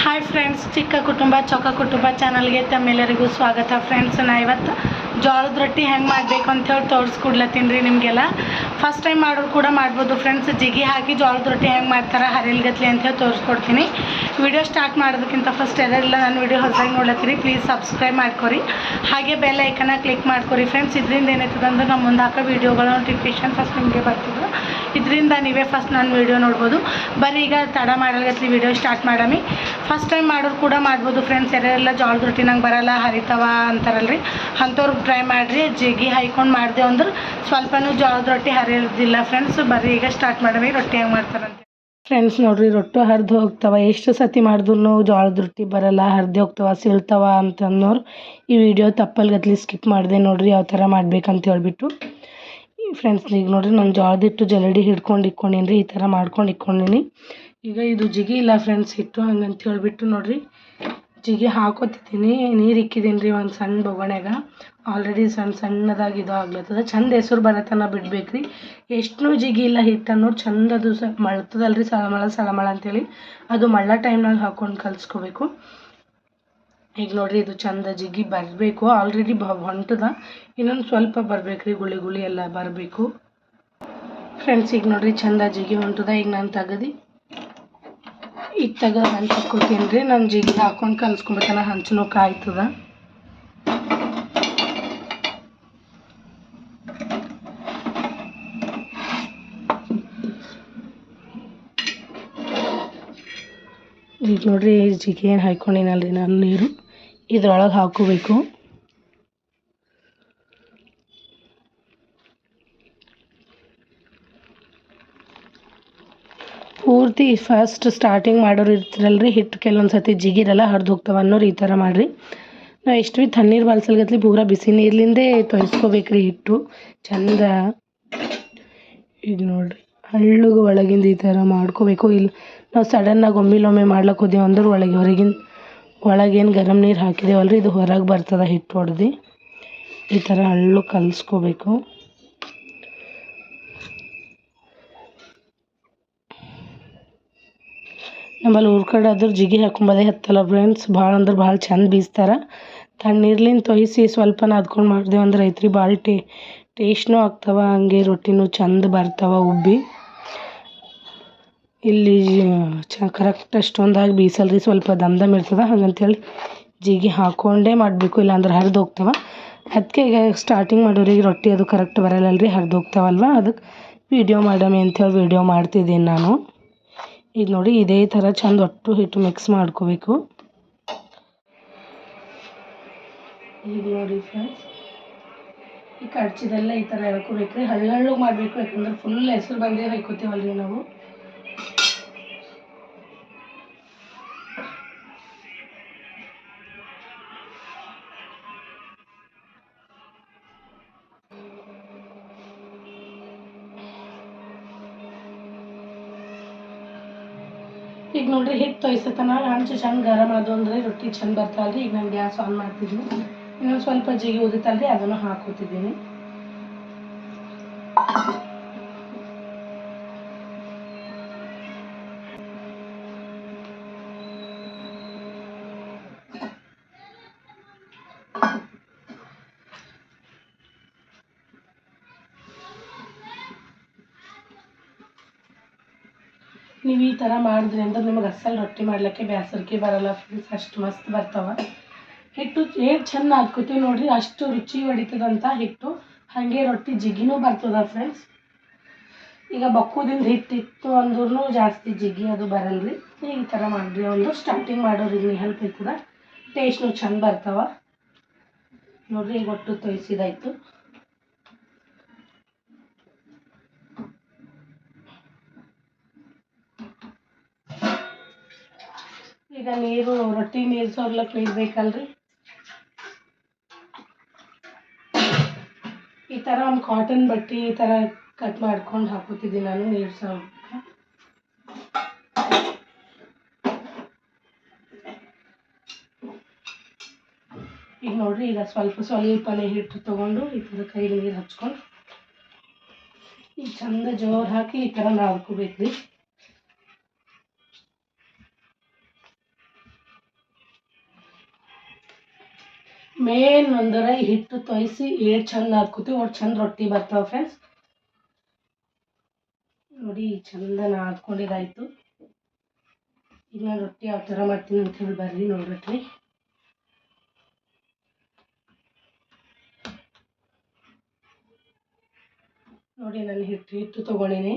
Hi friends, ಚಿಕ್ಕ ಕುಟುಂಬ ಚೊಕ್ಕ ಕುಟುಂಬ ಚಾನಲ್ಗೆ ತಮ್ಮೆಲ್ಲರಿಗೂ ಸ್ವಾಗತ. ಫ್ರೆಂಡ್ಸ್, ನಾ ಇವತ್ತು ಜೋಳದ ರೊಟ್ಟಿ ಹೆಂಗೆ ಮಾಡಬೇಕು ಅಂಥೇಳಿ ತೋರಿಸ್ಕೊಡ್ಲತ್ತೀನಿ ರೀ ನಿಮಗೆಲ್ಲ. ಫಸ್ಟ್ ಟೈಮ್ ಮಾಡೋರು ಕೂಡ ಮಾಡ್ಬೋದು ಫ್ರೆಂಡ್ಸ್. ಜಿಗಿ ಹಾಕಿ ಜೋಳದ ರೊಟ್ಟಿ ಹೆಂಗೆ ಮಾಡ್ತಾರೆ ಹರಿಲ್ಗತ್ಲಿ ಅಂಥೇಳಿ ತೋರಿಸ್ಕೊಡ್ತೀನಿ. ವಿಡಿಯೋ ಸ್ಟಾರ್ಟ್ ಮಾಡೋದಕ್ಕಿಂತ ಫಸ್ಟ್ ಯಾರೆಲ್ಲ ನನ್ನ ವಿಡಿಯೋ ಹೊಸದಾಗಿ ನೋಡ್ಲತ್ತೀರಿ ಪ್ಲೀಸ್ ಸಬ್ಸ್ಕ್ರೈಬ್ ಮಾಡ್ಕೊರಿ, ಹಾಗೆ ಬೆಲ್ ಐಕನ್ನ ಕ್ಲಿಕ್ ಮಾಡ್ಕೊರಿ ಫ್ರೆಂಡ್ಸ್. ಇದರಿಂದ ಏನಾಯ್ತದೆ ಅಂದ್ರೆ ನಮ್ಮ ಮುಂದೆ ಹಾಕೋ ವೀಡಿಯೋಗಳ ನೋಟಿಫಿಕೇಶನ್ ಫಸ್ಟ್ ನಿಮಗೆ ಬರ್ತಿದ್ರು. ಇದರಿಂದ ನೀವೇ ಫಸ್ಟ್ ನನ್ನ ವೀಡಿಯೋ ನೋಡ್ಬೋದು. ಬರೀ ಈಗ ತಡ ಮಾಡಲ್ಗತ್ಲಿ ವಿಡಿಯೋ ಸ್ಟಾರ್ಟ್ ಮಾಡಮಿ. ಫಸ್ಟ್ ಟೈಮ್ ಮಾಡೋರು ಕೂಡ ಮಾಡ್ಬೋದು ಫ್ರೆಂಡ್ಸ್. ಯಾರೆಲ್ಲ ಜೋಳದ ರೊಟ್ಟಿ ನಂಗೆ ಬರಲ್ಲ ಹರಿತವ ಅಂತಾರಲ್ರಿ, ಅಂಥವ್ರಿಗೆ ಟ್ರೈ ಮಾಡಿರಿ. ಜಿಗಿ ಹಾಯ್ಕೊಂಡು ಮಾಡಿದೆವು ಅಂದ್ರೆ ಸ್ವಲ್ಪನೂ ಜೋಳದ ರೊಟ್ಟಿ ಹರಿಯೋದಿಲ್ಲ ಫ್ರೆಂಡ್ಸ್. ಬರ್ರಿ ಈಗ ಸ್ಟಾರ್ಟ್ ಮಾಡಮಿ ರೊಟ್ಟಿ ಹೆಂಗೆ ಮಾಡ್ತಾರಂತೆ ಫ್ರೆಂಡ್ಸ್. ನೋಡಿರಿ, ರೊಟ್ಟಿ ಹರಿದು ಹೋಗ್ತಾವ. ಎಷ್ಟು ಸತಿ ಮಾಡಿದ್ರು ಜೋಳದ ರೊಟ್ಟಿ ಬರಲ್ಲ, ಹರಿದು ಹೋಗ್ತಾವ, ಸೀಳ್ತಾವ ಅಂತಂದವ್ರು ಈ ವಿಡಿಯೋ ತಪ್ಪಲ್ಗತ್ಲಿ ಸ್ಕಿಪ್ ಮಾಡಿದೆ ನೋಡಿರಿ ಯಾವ ಥರ ಮಾಡ್ಬೇಕಂತ ಹೇಳ್ಬಿಟ್ಟು. ಫ್ರೆಂಡ್ಸ್, ಈಗ ನೋಡಿರಿ ನಾನು ಜೋಳದ ಹಿಟ್ಟು ಜಲಡಿ ಹಿಡ್ಕೊಂಡು ಇಕ್ಕೊಂಡೀನಿ ರೀ, ಈ ಥರ ಮಾಡ್ಕೊಂಡು ಇಕ್ಕೊಂಡೀನಿ. ಈಗ ಇದು ಜಿಗಿ ಇಲ್ಲ ಫ್ರೆಂಡ್ಸ್ ಹಿಟ್ಟು, ಹಂಗಂತ ಹೇಳ್ಬಿಟ್ಟು ನೋಡಿರಿ ಜಿಗಿ ಹಾಕೋತಿದ್ದೀನಿ. ನೀರು ಇಕ್ಕಿದ್ದೀನಿ ರೀ ಒಂದು ಸಣ್ಣ ಬೊಗಣ್ಯಾಗ. ಆಲ್ರೆಡಿ ಸಣ್ಣದಾಗಿ ಇದು ಆಗ್ಲತ್ತದ. ಚಂದ ಹೆಸರು ಬರತನ ಬಿಡ್ಬೇಕು ರೀ. ಎಷ್ಟು ಜಿಗಿ ಇಲ್ಲ ಹಿಟ್ಟು ಅನ್ನೋರು ಚಂದ ಅದು ಮಳ್ತದಲ್ರಿ, ಸಳಮಳ ಅಂತೇಳಿ ಅದು ಮಳ್ಳ ಟೈಮ್ನಾಗ ಹಾಕ್ಕೊಂಡು ಕಲಿಸ್ಕೋಬೇಕು. ಈಗ ನೋಡಿರಿ ಇದು ಚಂದ ಜಿಗಿ ಬರಬೇಕು. ಆಲ್ರೆಡಿ ಹೊಂಟದ, ಇನ್ನೊಂದು ಸ್ವಲ್ಪ ಬರ್ಬೇಕು ರೀ, ಗುಳಿ ಗುಳಿ ಎಲ್ಲ ಬರಬೇಕು ಫ್ರೆಂಡ್ಸ್. ಈಗ ನೋಡಿರಿ ಚಂದ ಜಿಗಿ ಹೊಂಟದ. ಈಗ ನಾನು ತೆಗೆದು ಹಂಚ್ಕೋತೀನಿ ರೀ. ನಾನು ಜಿಗಿ ಹಾಕ್ಕೊಂಡು ಕಲಿಸ್ಕೊಂಬತ್ತನ ಹಂಚನೂ ಕಾಯ್ತದ. ಈಗ ನೋಡಿರಿ ಜಿಗಿ ಏನು ಹಾಕ್ಕೊಂಡಿನಲ್ರಿ ನಾನು ನೀರು ಇದ್ರೊಳಗೆ ಹಾಕೋಬೇಕು. ಪೂರ್ತಿ ಫಸ್ಟ್ ಸ್ಟಾರ್ಟಿಂಗ್ ಮಾಡೋರು ಇರ್ತಿರಲ್ರಿ, ಹಿಟ್ಟು ಕೆಲವೊಂದು ಸತಿ ಜಿಗಿರಲ್ಲ, ಹರಿದು ಹೋಗ್ತಾವ ಅನ್ನೋರು ಈ ಥರ ಮಾಡಿರಿ. ನಾವು ಎಷ್ಟು ಭೀ ತಣ್ಣೀರು ಬಾಲ್ಸಲ್ಗತ್ಲಿ ಪೂರ ಬಿಸಿ ನೀರ್ಲಿಂದೇ ತೊಯ್ಸ್ಕೋಬೇಕ್ರಿ ಹಿಟ್ಟು ಚಂದ. ಈಗ ನೋಡಿರಿ ಹಳ್ಳಿಗೆ ಒಳಗಿಂದ ಈ ಥರ ಮಾಡ್ಕೋಬೇಕು. ಇಲ್ಲಿ ನಾವು ಸಡನ್ನಾಗಿ ಒಮ್ಮಿಲೊಮ್ಮೆ ಮಾಡ್ಲಿಕ್ಕೆ ಹೋದೆವು ಅಂದ್ರೆ ಒಳಗೇನು ಗರಂ ನೀರು ಹಾಕಿದೇವಲ್ರಿ, ಇದು ಹೊರಗೆ ಬರ್ತದೆ ಹಿಟ್ಟು ಹೊಡೆದು. ಈ ಥರ ಹಳ್ಳು ಕಲಿಸ್ಕೋಬೇಕು. ನಮ್ಮಲ್ಲಿ ಊರ ಕಡೆ ಆದ್ರೆ ಜಿಗಿ ಹಾಕೊಂಬದೇ ಹತ್ತಲ್ಲ ಫ್ರೆಂಡ್ಸ್. ಭಾಳ ಅಂದ್ರೆ ಭಾಳ ಚಂದ ಬೀಸ್ತಾರೆ. ತಣ್ಣೀರ್ಲಿಂದ ತೊಯ್ಸಿ ಸ್ವಲ್ಪ ನಾದ್ಕೊಂಡು ಮಾಡಿದೆವು ಅಂದ್ರೆ ಐತ್ರಿ ಭಾಳ ಟೇಸ್ಟ್ನೂ ಆಗ್ತಾವ, ಹಂಗೆ ರೊಟ್ಟಿನೂ ಚಂದ ಬರ್ತಾವ ಉಬ್ಬಿ. ಇಲ್ಲಿ ಕರೆಕ್ಟ್ ಅಷ್ಟೊಂದಾಗಿ ಬೀಸಲ್ರಿ, ಸ್ವಲ್ಪ ದಮ್ ಇರ್ತದೆ. ಹಾಗಂತೇಳಿ ಜಿಗಿ ಹಾಕ್ಕೊಂಡೇ ಮಾಡಬೇಕು, ಇಲ್ಲಾಂದ್ರೆ ಹರಿದು ಹೋಗ್ತಾವ. ಅದಕ್ಕೆ ಈಗ ಸ್ಟಾರ್ಟಿಂಗ್ ಮಾಡೋರಿಗೆ ರೊಟ್ಟಿ ಅದು ಕರೆಕ್ಟ್ ಬರಲ್ಲಲ್ರಿ, ಹರಿದು ಹೋಗ್ತಾವಲ್ವ. ಅದಕ್ಕೆ ವೀಡಿಯೋ ಮಾಡಮಿ ಅಂಥೇಳಿ ವೀಡಿಯೋ ಮಾಡ್ತಿದ್ದೀನಿ ನಾನು. ಈಗ ನೋಡಿ ಇದೇ ಥರ ಚಂದ ಒಟ್ಟು ಹಿಟ್ಟು ಮಿಕ್ಸ್ ಮಾಡ್ಕೋಬೇಕು. ಈಗ ನೋಡಿ ಫ್ರೆಂಡ್ಸ್, ಈ ಕಡ್ಚಿದೆಲ್ಲ ಈ ಥರ ಎಳ್ಕೊಬೇಕ್ರಿ. ಹಳ್ಳು ಮಾಡಬೇಕು, ಯಾಕಂದ್ರೆ ಫುಲ್ ಹೆಸರು ಬಂದೇ ಹಾಕೋತೀವಲ್ರಿ ನಾವು. ಈಗ ನೋಡ್ರಿ ಹಿಟ್ಟು ತೊಯ್ಸತನ ಹಂಚು ಚಂದ ಗರಂ ಅದು ಅಂದ್ರೆ ರೊಟ್ಟಿ ಚಂದ ಬರ್ತಾವಲ್ರಿ. ಈಗ ನಾನು ಗ್ಯಾಸ್ ಆನ್ ಮಾಡ್ತಿದ್ದೀನಿ. ಇನ್ನೊಂದು ಸ್ವಲ್ಪ ಜಿಗಿ ಉದಿತಲ್ರಿ, ಅದನ್ನು ಹಾಕೋತಿದ್ದೀನಿ. ನೀವು ಈ ಥರ ಮಾಡಿದ್ರಿ ಅಂದ್ರೆ ನಿಮಗೆ ಅಸಲು ರೊಟ್ಟಿ ಮಾಡ್ಲಿಕ್ಕೆ ಬೇಸರಿಕೆ ಬರಲ್ಲ ಫ್ರೆಂಡ್ಸ್. ಅಷ್ಟು ಮಸ್ತ್ ಬರ್ತಾವ. ಹಿಟ್ಟು ಎಷ್ಟು ಚೆಂದ ಹಾಕ್ಕೋತೀವಿ ನೋಡಿರಿ ಅಷ್ಟು ರುಚಿ ಹೊಡಿತದಂತ ಹಿಟ್ಟು. ಹಾಗೆ ರೊಟ್ಟಿ ಜಿಗಿನೂ ಬರ್ತದ ಫ್ರೆಂಡ್ಸ್. ಈಗ ಬಕ್ಕುದಿಂದ ಹಿಟ್ಟಿತ್ತು ಅಂದ್ರೂ ಜಾಸ್ತಿ ಜಿಗಿ ಅದು ಬರಲ್ರಿ. ಈ ಥರ ಮಾಡಿರಿ ಒಂದು ಸ್ಟಾರ್ಟಿಂಗ್ ಮಾಡೋರಿಗೆ ಹೆಲ್ಪ್ ಆಯ್ತದ, ಟೇಸ್ಟ್ನು ಚೆಂದ ಬರ್ತಾವ ನೋಡಿರಿ. ಈಗ ಒಟ್ಟು ತೊಯ್ಸಿದಾಯ್ತು. ಈಗ ರೊಟ್ಟಿ ನೀರು ಸೋರ್ಲಕ್ಕೆ ಬೇಕಲ್ರಿ. ಈ ಥರ ಒಂದು ಕಾಟನ್ ಬಟ್ಟೆ ಈ ಥರ ಕಟ್ ಮಾಡ್ಕೊಂಡು ಹಾಕೋತಿದ್ದೀನಿ ನಾನು ನೀರು ಸೋರ್ಲಿಕ್ಕೆ. ಈಗ ನೋಡಿರಿ, ಈಗ ಸ್ವಲ್ಪನೇ ಹಿಟ್ಟು ತೊಗೊಂಡು ಈ ಥರ ಕೈಗೆ ನೀರು ಹಚ್ಕೊಂಡು ಈಗ ಚಂದ ಜೋರು ಹಾಕಿ ಈ ಥರ ನಾದ್ಕೋಬೇಕ್ರಿ. ಮೇನ್ ಒಂದರ ಹಿಟ್ಟು ತೊಯ್ಸಿ ಏಟ್ ಚಂದ ಹಾಕ್ಕೋತೀವಿ ಒಟ್ಟು ಚಂದ ರೊಟ್ಟಿ ಬರ್ತಾವೆ ಫ್ರೆಂಡ್ಸ್. ನೋಡಿ ಚಂದ ನಾದ್ಕೊಂಡಿದ್ದಾಯ್ತು. ಈಗ ನಾನು ರೊಟ್ಟಿ ಯಾವ ಥರ ಮಾಡ್ತೀನಿ ಅಂತ ಹೇಳಿ ಬರ್ರಿ ನೋಡ್ರಿ. ನೋಡಿ ನಾನು ಹಿಟ್ಟು ತೊಗೊಂಡಿನಿ.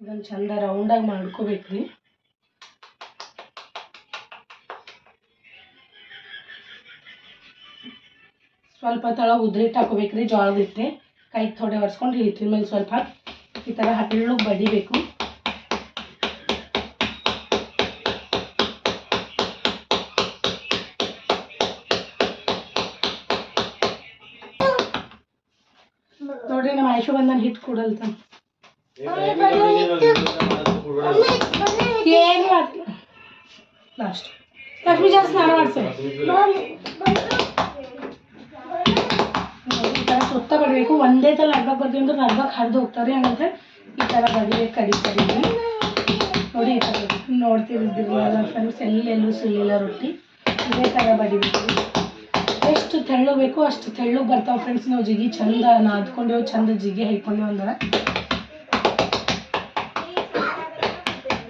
ಇದನ್ನು ಚಂದ ರೌಂಡಾಗಿ ಮಾಡ್ಕೋಬೇಕ್ರಿ. ಸ್ವಲ್ಪ ತಳ ಉದ್ರಿ ಹಿಟ್ಟು ಹಾಕೋಬೇಕ್ರಿ, ಜೋಳದ ಹಿಟ್ಟೆ ಕೈಗೆ ಥೋಡೆ ಒರೆಸ್ಕೊಂಡು ಹಿಟ್ಟಿನ ಮೇಲೆ ಸ್ವಲ್ಪ ಈ ಥರ ಹಳ್ಳು ಬಡಿಬೇಕು. ನೋಡ್ರಿ ನಮ್ಮ ಆಯುಷು ಬಂದು ನಾನು ಹಿಟ್ಟು ಕೊಡಲ್ತ ಏನು ಆಗ್ತಿಲ್ಲ. ಲಾಸ್ಟ್ ಲಕ್ಷ್ಮೀ ಜಾಸ್ತಿ ಸ್ನಾನ ಮಾಡ್ಸೇವೆ. ಈ ಥರ ಸುತ್ತ ಬಡಬೇಕು. ಒಂದೇ ಥರ ಲಡ್ಬಾಕ್ ಬರ್ತೀವಿ ಅಂದ್ರೆ ಲಡ್ಬಾಕ್ ಹರಿದು ಹೋಗ್ತಾರೆ. ಹಂಗಂದ್ರೆ ಈ ಥರ ಬಡಿಬೇಕು ಕಡಿ ನೋಡಿ. ಈ ಥರ ನೋಡ್ತಿರ್ದಿರಲ್ಲ ಫ್ರೆಂಡ್ಸ್, ಎಲ್ಲೆಲ್ಲೂ ಸುಲಿಲ್ಲ ರೊಟ್ಟಿ. ಇದೇ ಥರ ಬಡಿಬೇಕು. ಎಷ್ಟು ತೆಳ್ಳು ಬೇಕು ಅಷ್ಟು ತೆಳ್ಳು ಬರ್ತಾವೆ ಫ್ರೆಂಡ್ಸ್. ನಾವು ಜಿಗಿ ಚಂದ ನಾದ್ಕೊಂಡೇವು, ಚಂದ ಜಿಗಿ ಹಾಕೊಂಡೇವು ಅಂದ್ರೆ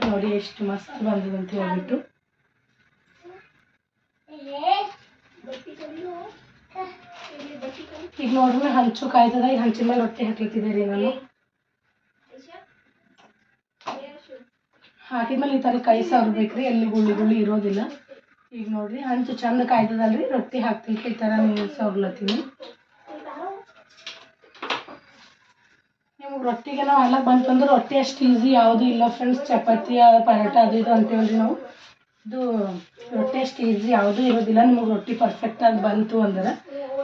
ನೋಡಿ ಎಷ್ಟು ಮಸ್ತ್ ಬಂದಿದೆ ಅಂತ ಹೇಳ್ಬಿಟ್ಟು. ಈಗ ನೋಡ್ರಿ ಹಂಚು ಕಾಯ್ತದ. ಈಗ ಹಂಚಿನ ಮೇಲೆ ರೊಟ್ಟಿ ಹಾಕ್ಲತ್ತಿದ್ದೆ ರೀ ನಾನು. ಹಾಕಿದ್ಮೇಲೆ ಈ ಥರ ಕೈ ಸವರ್ಬೇಕ್ರಿ, ಎಲ್ಲಿ ಗುಳ್ಳಿ ಇರೋದಿಲ್ಲ. ಈಗ ನೋಡ್ರಿ ಹಂಚು ಚಂದ ಕಾಯ್ತದಲ್ರಿ, ರೊಟ್ಟಿ ಹಾಕ್ತಿಲ್ಕ ಈ ಥರ ನೀರು ಸವರ್ಲತ್ತೀನಿ. ನಿಮಗೆ ರೊಟ್ಟಿಗೆ ನಾವು ಹಾಕ್ಲಕ್ಕೆ ಬಂತಂದ್ರೆ ರೊಟ್ಟಿ ಅಷ್ಟು ಈಸಿ ಯಾವುದೂ ಇಲ್ಲ ಫ್ರೆಂಡ್ಸ್. ಚಪಾತಿ ಪರೋಟ ಅದು ಇದು ಅಂತೇಳಿ ನಾವು ಇದು ರೊಟ್ಟಿ ಅಷ್ಟು ಈಸಿ ಯಾವುದೂ ಇರೋದಿಲ್ಲ. ನಿಮಗೆ ರೊಟ್ಟಿ ಪರ್ಫೆಕ್ಟಾಗಿ ಬಂತು ಅಂದ್ರೆ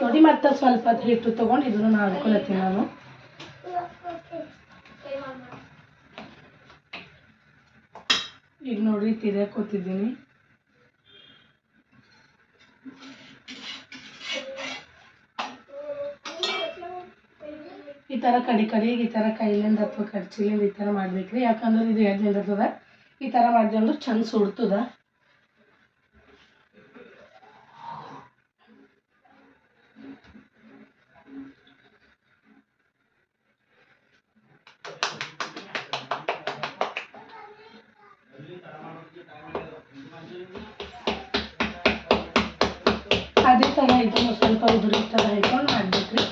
ನೋಡಿ. ಮತ್ತೆ ಸ್ವಲ್ಪ ಹಿಟ್ಟು ತೊಗೊಂಡು ಇದನ್ನು ನಾದ್ಕೊಳತ್ತೀನಿ ನಾನು. ಈಗ ನೋಡ್ರಿ ತಿರ್ಯಾಕೋತಿದ್ದೀನಿ. ಈ ಥರ ಕಡೆಗೆ ಈ ಥರ ಕೈಲಿಂದ ಅಥವಾ ಕರ್ಚಿಲಿಂದ ಈ ಥರ ಮಾಡ್ಬೇಕ್ರಿ. ಯಾಕಂದ್ರೆ ಇದು ಎದ್ದಿರ್ತದ. ಈ ಥರ ಮಾಡಿದೆ ಅಂದ್ರೆ ಚಂದ ಸುಡ್ತದ. ಅದೇ ಥರ ಇದನ್ನು ಸ್ವಲ್ಪ ಉದುರಿ ಥರ ಹಾಕೊಂಡು ಮಾಡ್ಬೇಕ್ರಿ.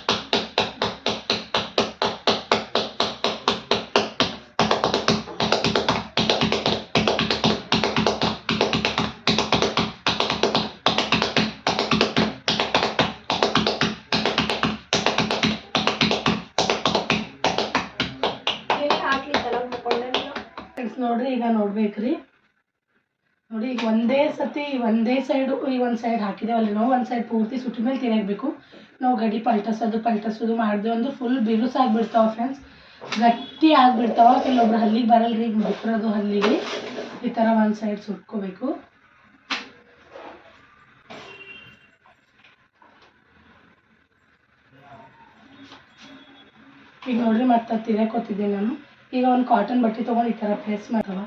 ನೋಡ್ರಿ ಈಗ ನೋಡ್ಬೇಕ್ರಿ. ನೋಡಿ ಈಗ ಒಂದೇ ಸತಿ ಒಂದೇ ಸೈಡು ಈ ಒಂದು ಸೈಡ್ ಹಾಕಿದೇವಲ್ರಿ ನಾವು, ಒಂದು ಸೈಡ್ ಪೂರ್ತಿ ಸುಟ್ಟಿದ ಮೇಲೆ ತಿರುಗಬೇಕು. ನಾವು ಗಡಿ ಪಲ್ಟಸೋದು ಮಾಡಿದೆವು ಅಂದ್ರೆ ಫುಲ್ ಬಿರುಸಾಗ್ಬಿಡ್ತಾವೆ ಫ್ರೆಂಡ್ಸ್, ಗಟ್ಟಿ ಆಗಿಬಿಡ್ತಾವೆ. ಕೆಲವೊಬ್ರು ಹಲ್ಲಿಗೆ ಬರಲ್ರಿ, ಈಗ ಮುಕ್ರೋದು ಹಲ್ಲಿಗೆ ಈ ಥರ ಒಂದು ಸೈಡ್ ಸುಟ್ಕೋಬೇಕು. ಈಗ ನೋಡ್ರಿ ಮತ್ತೆ ತಿರ್ಯಾಕೋತಿದ್ದೀನಿ ನಾನು. ಈಗ ಒಂದು ಕಾಟನ್ ಬಟ್ಟೆ ತೊಗೊಂಡು ಈ ಥರ ಪ್ರೆಸ್ ಮಾಡ್ತವ.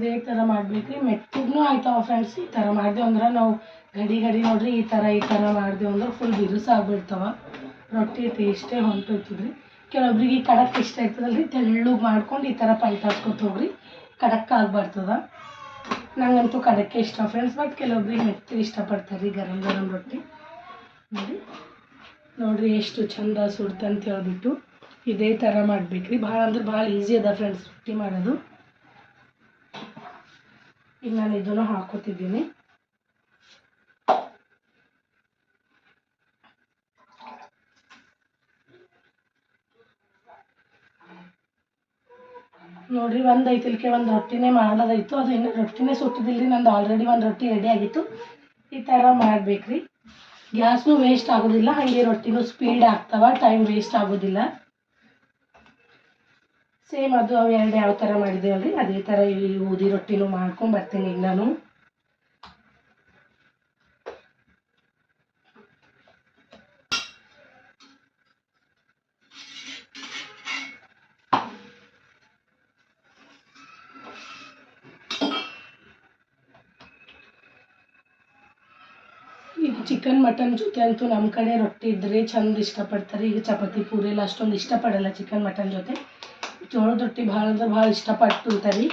ಇದೇ ಥರ ಮಾಡ್ಬೇಕ್ರಿ. ಮೆತ್ತಗೂ ಆಯ್ತಾವ ಫ್ರೆಂಡ್ಸ್. ಈ ಥರ ಮಾಡಿದೆವು ಅಂದ್ರೆ ನಾವು ಗಡಿ ನೋಡ್ರಿ ಈ ಥರ ಮಾಡಿದೆವು ಅಂದ್ರೆ ಫುಲ್ ಬಿರುಸಾಗ್ಬಿಡ್ತಾವ. ರೊಟ್ಟಿ ಟೇಸ್ಟೇ ಹೊಂಟೋಗ್ತದ್ರಿ. ಕೆಲವೊಬ್ರಿಗೆ ಕಡಕ್ ಇಷ್ಟ ಇರ್ತದಲ್ರಿ, ತೆಳ್ಳಗೆ ಮಾಡ್ಕೊಂಡು ಈ ಥರ ಪಲ್ಟಾಸ್ಕೊತ ಹೋಗ್ರಿ, ಕಡಕ್ ಆಗ್ಬರ್ತದ. ನಂಗಂತೂ ಕಡಕ್ಕೆ ಇಷ್ಟ ಫ್ರೆಂಡ್ಸ್, ಬಟ್ ಕೆಲವೊಬ್ರಿಗೆ ಮೆತ್ತಗೆ ಇಷ್ಟಪಡ್ತಾರೆ ರೀ ಗರಂ ರೊಟ್ಟಿ. ನೋಡ್ರಿ ಎಷ್ಟು ಚಂದ ಸುಡ್ತಂತ ಹೇಳ್ಬಿಟ್ಟು ಇದೇ ಥರ ಮಾಡ್ಬೇಕ್ರಿ. ಭಾಳ ಅಂದ್ರೆ ಭಾಳ ಈಸಿ ಅದ ಫ್ರೆಂಡ್ಸ್ ರೊಟ್ಟಿ ಮಾಡೋದು. ಈಗ ನಾನು ಇದನ್ನು ಹಾಕೋತಿದ್ದೀನಿ. ನೋಡ್ರಿ ಒಂದು ಐತಿಲ್ಕೆ ಒಂದು ರೊಟ್ಟಿನೇ ಮಾಡೋದಾಯ್ತು. ಅದು ಇನ್ನು ರೊಟ್ಟಿನೇ ಸುಟ್ಟಿದಿಲ್ಲ ರೀ, ನಂದು ಆಲ್ರೆಡಿ ಒಂದು ರೊಟ್ಟಿ ರೆಡಿ ಆಗಿತ್ತು. ಈ ಥರ ಮಾಡ್ಬೇಕ್ರಿ. ಗ್ಯಾಸ್ನು ವೇಸ್ಟ್ ಆಗೋದಿಲ್ಲ, ಹಾಗೆ ರೊಟ್ಟಿನೂ ಸ್ಪೀಡ್ ಆಗ್ತಾವ, ಟೈಮ್ ವೇಸ್ಟ್ ಆಗೋದಿಲ್ಲ. ಸೇಮ್ ಅದು ಅವು ಎರಡು ಯಾವ ಥರ ಮಾಡಿದ್ದೇವಲ್ರಿ ಅದೇ ಥರ ಈ ಗೋಧಿ ರೊಟ್ಟಿನೂ ಮಾಡ್ಕೊಂಡು ಬರ್ತೀನಿ ಈಗ ನಾನು. ಈಗ ಚಿಕನ್ ಮಟನ್ ಜೊತೆ ಅಂತೂ ನಮ್ಮ ಕಡೆ ರೊಟ್ಟಿ ಇದ್ದರೆ ಚಂದ ಇಷ್ಟಪಡ್ತಾರೆ. ಈಗ ಚಪಾತಿ ಪೂರಿ ಎಲ್ಲ ಅಷ್ಟೊಂದು ಇಷ್ಟಪಡಲ್ಲ ಚಿಕನ್ ಮಟನ್ ಜೊತೆ. ಜೋಳದ ರೊಟ್ಟಿ ಭಾಳ ಅಂದ್ರೆ ಭಾಳ ಇಷ್ಟಪಟ್ಟು ತಿಂತಾರೆ.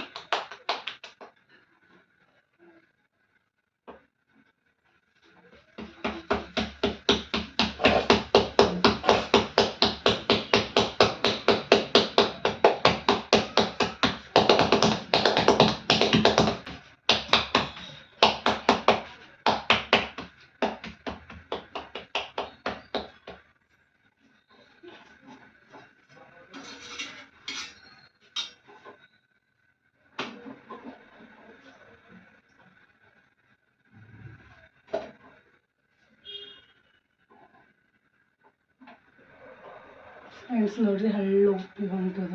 ಫ್ರೆಂಡ್ಸ್ ನೋಡ್ರಿ ಹಳ್ಳು ಉಪ್ಪಿ ಹೊಂಟದ.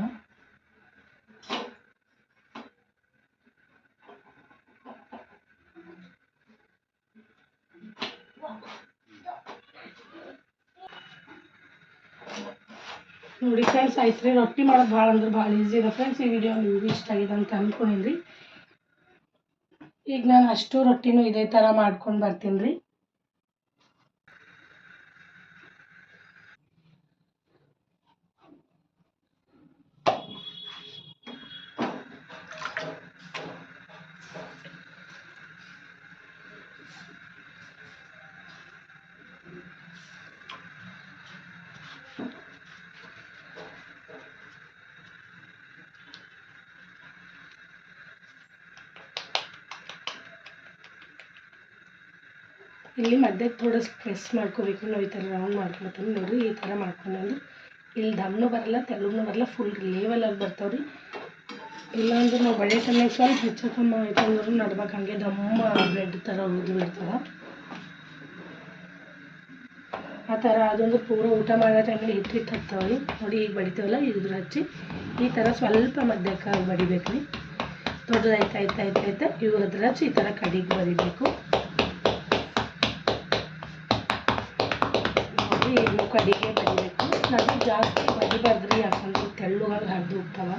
ನೋಡಿ ಫ್ರೆಂಡ್ಸ್ ಆಯ್ತು ರೀ, ರೊಟ್ಟಿ ಮಾಡೋದು ಭಾಳ ಅಂದ್ರೆ ಭಾಳ ಈಸಿ ಇದೆ ಫ್ರೆಂಡ್ಸ್. ಈ ವಿಡಿಯೋ ನಿಮಗೂ ಇಷ್ಟ ಆಗಿದೆ ಅಂತ ಅಂದ್ಕೊಂಡಿನಿ. ಈಗ ನಾನು ಅಷ್ಟು ರೊಟ್ಟಿನೂ ಇದೇ ಥರ ಮಾಡ್ಕೊಂಡು ಬರ್ತೀನಿ ರೀ. ಇಲ್ಲಿ ಮಧ್ಯಕ್ಕೆ ಥೋಡ ಪ್ರೆಸ್ ಮಾಡ್ಕೋಬೇಕು. ನಾವು ಈ ಥರ ರೌಂಡ್ ಮಾಡ್ಕೊಳ್ತೀವಿ ನೋಡಿರಿ. ಈ ಥರ ಮಾಡ್ಕೊಂಡ್ರೆ ಇಲ್ಲಿ ದಮ್ಮನೂ ಬರಲ್ಲ, ತೆಳ್ಳಗೂ ಬರಲ್ಲ, ಫುಲ್ ಲೆವೆಲಾಗಿ ಬರ್ತಾವ್ರಿ. ಇಲ್ಲಾಂದ್ರೆ ನಾವು ಬಳೆ ಟೈಮ್ನಾಗ ಸ್ವಲ್ಪ ಹೆಚ್ಚು ಕಮ್ಮಿ ಆಯ್ತು ಅಂದ್ರೆ ನಡ್ಬೇಕು ಹಂಗೆ ದಮ್ಮ ಬ್ರೆಡ್ ಥರ ಉದ್ದು ಬಿಡ್ತದೆ. ಆ ಥರ ಅದೊಂದು ಪೂರ ಊಟ ಮಾಡೋ ಟೈಮಲ್ಲಿ ಹಿಟ್ಟು ಹತ್ತಾವ್ರಿ. ನೋಡಿ ಈಗ ಬಡಿತೇವಲ್ಲ ಇದ್ರ ಹಚ್ಚಿ ಈ ಥರ ಸ್ವಲ್ಪ ಮಧ್ಯಕ್ಕೆ ಬಡಿಬೇಕು ರೀ. ದೊಡ್ಡದಾಯ್ತು ಇವು ಅದ್ರ ಹಚ್ಚಿ ಈ ಥರ ಕಡಿಗೆ ಬಡಿಬೇಕು. ನೋಡಿ ಇನ್ನು ಕಡಿಗೆ ಬಡಿಬೇಕು. ಅದು ಜಾಸ್ತಿ ಬಡಿಬಾರ್ದ್ರಿ, ಯಾಕಂದ್ರೆ ತೆಳ್ಳುಗಾಗಿ ಹರಿದು ಹೋಗ್ತಾವ.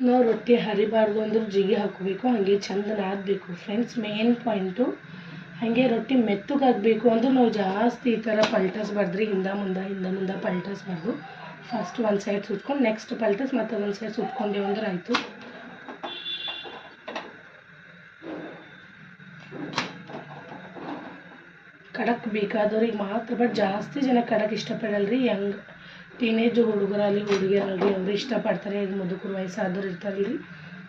ನಾವು ರೊಟ್ಟಿ ಹರಿಬಾರ್ದು ಅಂದ್ರೆ ಜಿಗಿ ಹಾಕೋಬೇಕು, ಹಾಗೆ ಚಂದ ನಾದಬೇಕು ಫ್ರೆಂಡ್ಸ್. ಮೇನ್ ಪಾಯಿಂಟು ಹಾಗೆ ರೊಟ್ಟಿ ಮೆತ್ತಗಾಗಬೇಕು ಅಂದ್ರೆ ನಾವು ಜಾಸ್ತಿ ಈ ಥರ ಪಲ್ಟಸ್ಬಾರ್ದ್ರಿ. ಹಿಂದೆ ಮುಂದೆ ಪಲ್ಟಸ್ಬಾರ್ದು. ಫಸ್ಟ್ ಒಂದು ಸೈಡ್ ಸುಟ್ಕೊಂಡು ನೆಕ್ಸ್ಟ್ ಪಲ್ಟಸ್ ಮತ್ತು ಅದೊಂದು ಸೈಡ್ ಸುಟ್ಕೊಂಡೇವು ಅಂದ್ರೆ ಆಯಿತು. ಕಡಕ್ ಬೇಕಾದವ್ರಿಗೆ ಮಾತ್ರ, ಬಟ್ ಜಾಸ್ತಿ ಜನ ಕಡಕ್ ಇಷ್ಟಪಡಲ್ರಿ. ಯಂಗ್ ಟೀನೇಜ್ ಹುಡುಗರಲ್ಲಿ ಹುಡುಗಿಯರಲ್ಲಿ ಅವರು ಇಷ್ಟಪಡ್ತಾರೆ. ಈಗ ಮುದುಕರು ವಯಸ್ಸಾದವ್ರು ಇರ್ತಾರಲ್ರಿ,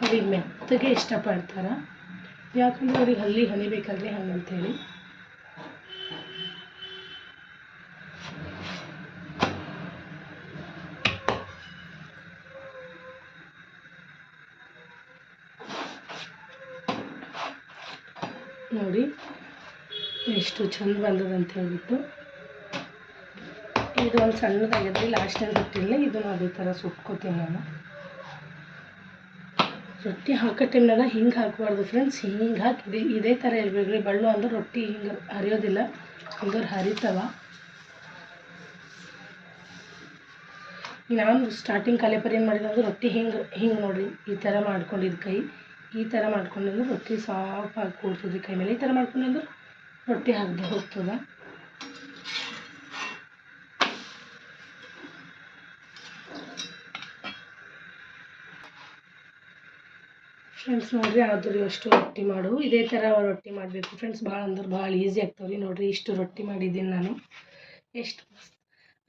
ಅವ್ರಿಗೆ ಮೆತ್ತಗೆ ಇಷ್ಟಪಡ್ತಾರೆ. ಯಾಕಂದ್ರೆ ಅವ್ರಿಗೆ ಹಲ್ಲಿ ಹನಿಬೇಕಲ್ರಿ ಹಂಗಂತೇಳಿ. ನೋಡಿ ಎಷ್ಟು ಚಂದ ಬಂದದಂತ ಹೇಳ್ಬಿಟ್ಟು. ಇದು ಒಂದು ಸಣ್ಣದಾಗಿದ್ರಿ ಲಾಸ್ಟ್ ಟೈಮ್ ರೊಟ್ಟಿಲ್ಲ, ಇದನ್ನು ಅದೇ ಥರ ಸುಟ್ಕೋತೀನಿ ನಾನು. ರೊಟ್ಟಿ ಹಾಕೋ ಟೈಮ್ನಾಗ ಹಿಂಗೆ ಹಾಕಬಾರ್ದು ಫ್ರೆಂಡ್ಸ್. ಹಿಂಗೆ ಹಾಕಿ ಇದೇ ಥರ ಇರಬೇಕ್ರಿ. ಬಳ್ಳು ಅಂದ್ರೆ ರೊಟ್ಟಿ ಹಿಂಗೆ ಹರಿಯೋದಿಲ್ಲ, ಹಿಂಗೆ ಹರಿತಾವ. ನಾನು ಸ್ಟಾರ್ಟಿಂಗ್ ಕಲೆಪರ್ ಏನು ಮಾಡಿದೆ ಅಂದ್ರೆ ರೊಟ್ಟಿ ಹಿಂಗೆ ನೋಡಿರಿ ಈ ಥರ ಮಾಡ್ಕೊಂಡಿದ್ದು ಕೈ ಈ ಥರ ಮಾಡ್ಕೊಂಡ್ರೆ ರೊಟ್ಟಿ ಸಾಫ್ ಆಗಿ ಕೂಡ್ತದೆ ಕೈ ಮೇಲೆ. ಈ ಥರ ಮಾಡ್ಕೊಂಡ್ರೆ ರೊಟ್ಟಿ ಹಾಕ್ದೆ ಹೋಗ್ತದೆ. ಫ್ರೆಂಡ್ಸ್ ನೋಡಿರಿ ಆದ್ರೂ ಅಷ್ಟು ರೊಟ್ಟಿ ಮಾಡು ಇದೇ ಥರ ರೊಟ್ಟಿ ಮಾಡಬೇಕು ಫ್ರೆಂಡ್ಸ್. ಭಾಳ ಅಂದ್ರೆ ಭಾಳ ಈಸಿ ಆಗ್ತಾವ್ರಿ. ನೋಡಿರಿ ಇಷ್ಟು ರೊಟ್ಟಿ ಮಾಡಿದ್ದೀನಿ ನಾನು. ಎಷ್ಟು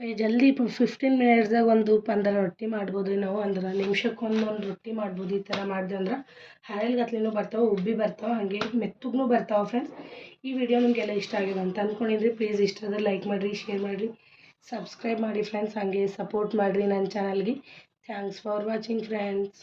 ಜಲ್ದಿ 15 ಮಿನಿಟ್ಸ್ದಾಗ ಒಂದು 15 ರೊಟ್ಟಿ ಮಾಡ್ಬೋದು ರೀ ನಾವು. ಅಂದ್ರೆ ನಿಮಿಷಕ್ಕೆ ಒಂದೊಂದು ರೊಟ್ಟಿ ಮಾಡ್ಬೋದು. ಈ ಥರ ಮಾಡಿದೆ ಅಂದ್ರೆ ಹಾಳೆಲ್ಗತ್ಲೆನೂ ಬರ್ತಾವೆ, ಉಬ್ಬಿ ಬರ್ತಾವೆ, ಹಾಗೆ ಮೆತ್ತಗೂ ಬರ್ತಾವೆ ಫ್ರೆಂಡ್ಸ್. ಈ ವಿಡಿಯೋ ನಿಮಗೆಲ್ಲ ಇಷ್ಟ ಆಗಿದೆ ಅಂತ ಅಂದ್ಕೊಂಡಿದ್ರಿ. ಪ್ಲೀಸ್ ಇಷ್ಟ ಆದರೆ ಲೈಕ್ ಮಾಡಿರಿ, ಶೇರ್ ಮಾಡಿರಿ, ಸಬ್ಸ್ಕ್ರೈಬ್ ಮಾಡಿ ಫ್ರೆಂಡ್ಸ್. ಹಾಗೆ ಸಪೋರ್ಟ್ ಮಾಡಿರಿ ನನ್ನ ಚಾನಲ್ಗೆ. Thanks for watching friends.